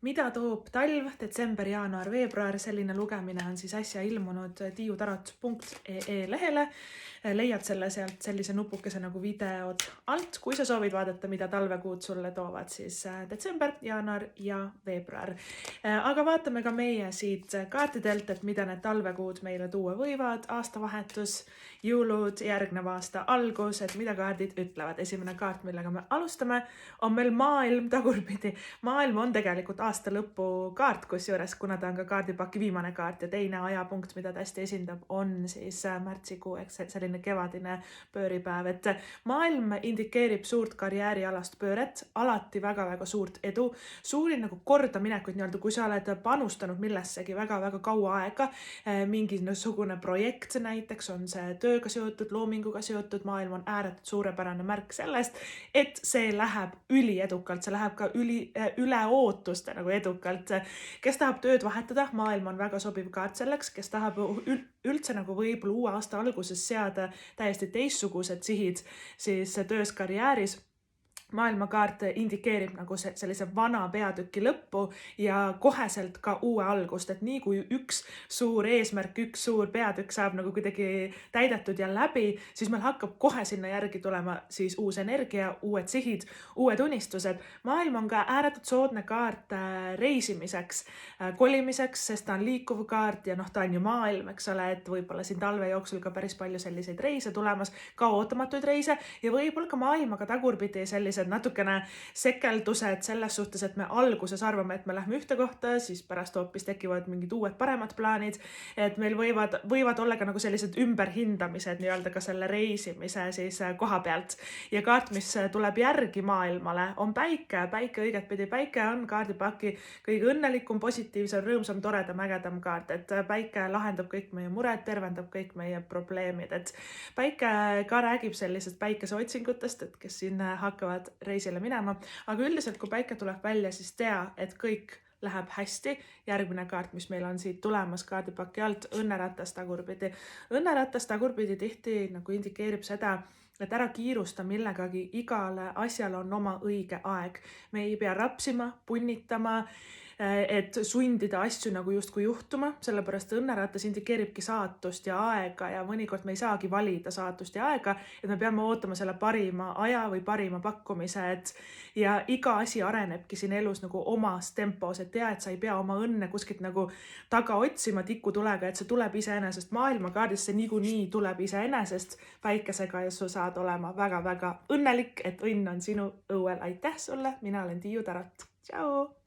Mida toob talv, detsember, jaanuar, veebruar, selline lugemine on siis äsja ilmunud tiiutarot.ee lehele. Leiad selle sealt sellise nupukese nagu videod alt, kui sa soovid vaadata, mida talvekuud sulle toovad siis detsember, jaanuar ja veebruar. Aga vaatame ka meie siit kaartidelt, et mida need talvekuud meile tuua võivad, aastavahetus, jõulud, järgneva aasta algus, et mida kaardid ütlevad. Esimene kaart, millega me alustame, on meil maailm tagurpidi. Maailm on tegelikult aasta lõpu kaart, kusjuures kuna ta on ka kaardipaki viimane kaart ja teine ajapunkt, mida ta hästi esindab, on siis märtsikuu, ehk selline kevadine pööripäev, et maailm indikeerib suurt karjäärialast pööret, alati väga-väga suurt edu, suuri nagu kordaminekuid nii-öelda, kui sa oled panustanud millessegi väga-väga kaua aega, mingisugune projekt näiteks on see tööga seotud, loominguga seotud, maailm on ääretult suurepärane märk sellest, et see läheb üliedukalt, see läheb ka üle ootuste nagu edukalt. Kes tahab tööd vahetada, maailm on väga sobiv kaart selleks, kes tahab üldse nagu võib-olla uue aasta alguses seada täiesti teistsugused sihid siis töös karjääris. Maailmakaart indikeerib nagu sellise vana peatüki lõppu ja koheselt ka uue algust, et nii kui üks suur eesmärk, üks suur peatükk saab nagu kuidagi täidetud ja läbi, siis meil hakkab kohe sinna järgi tulema siis uus energia, uued sihid, uued unistused. Maailm on ka ääretult soodne kaart reisimiseks, kolimiseks, sest ta on liikuv kaart ja ta on ju maailm, eks ole, et võib-olla siin talve jooksul ka päris palju selliseid reise tulemas, ka ootamatuid reise ja võib-olla ka maailmaga tagurpidi sellised natukene sekeldused selles suhtes, et me alguses arvame, et me lähme ühte kohta, siis pärast hoopis tekivad mingid uued paremad plaanid, et meil võivad olla ka nagu sellised ümberhindamised nii-öelda ka selle reisimise siis koha pealt. Ja kaart, mis tuleb järgi maailmale, on päike õiget pidi. Päike on kaardipaki kõige õnnelikum, positiivsem, rõõmsam, toredam, ägedam kaart, et päike lahendab kõik meie mured, tervendab kõik meie probleemid, et päike ka räägib sellisest päikeseotsingutest, et kes siin hakkavad reisile minema, aga üldiselt kui päike tuleb välja, siis tea, et kõik läheb hästi. Järgmine kaart, mis meil on siit tulemas kaardipaki alt, õnneratas tagurpidi. Õnneratas tagurpidi tihti nagu indikeerib seda, et ära kiirusta millegagi, igale asjal on oma õige aeg. Me ei pea rapsima, punnitama, et sundida asju nagu justkui juhtuma, sellepärast õnneratas indikeeribki saatust ja aega ja mõnikord me ei saagi valida saatust ja aega, et me peame ootama selle parima aja või parima pakkumise, et ja iga asi arenebki siin elus nagu omas tempos, et tea, et sa ei pea oma õnne kuskilt nagu taga otsima tikutulega, et see tuleb iseenesest maailmakaardist, see niikuinii tuleb iseenesest päikesega ja sa saad olema väga-väga õnnelik, et õnn on sinu õuel. Aitäh sulle, mina olen Tiiu Tarot. Tšau!